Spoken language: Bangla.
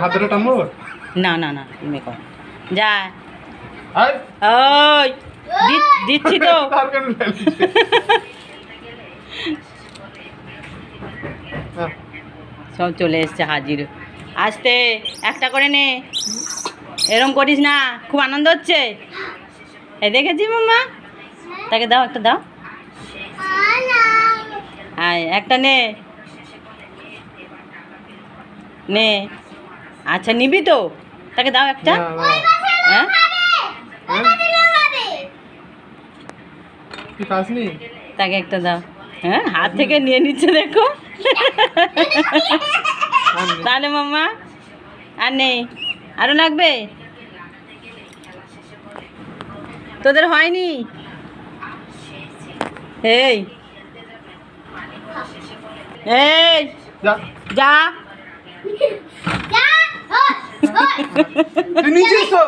হাতটা টানবো না না না তুমি কর যা আয় ওই দিচ্ছি তো তার কেন ঢালিস? হ্যাঁ, সব চলে এসছে হাজির আসতে একটা করে নে এরম করিস না খুব আনন্দ হচ্ছে এই দেখেছি মাম্মা তাকে দাও একটা দাও আয় একটা নে নে আচ্ছা নিবি তো তাকে দাও একটা না, না। হ্যাঁ হ্যাঁ? তুই খাসনি? তাকে একটা দাও হ্যাঁ হাত থেকে নিয়ে নিচ্ছে দেখো আর নে। তাহলে মাম্মা আর নেই আরো লাগবে তোদের হয়নি এই এই যা যা তুই নিয়েছিস তো?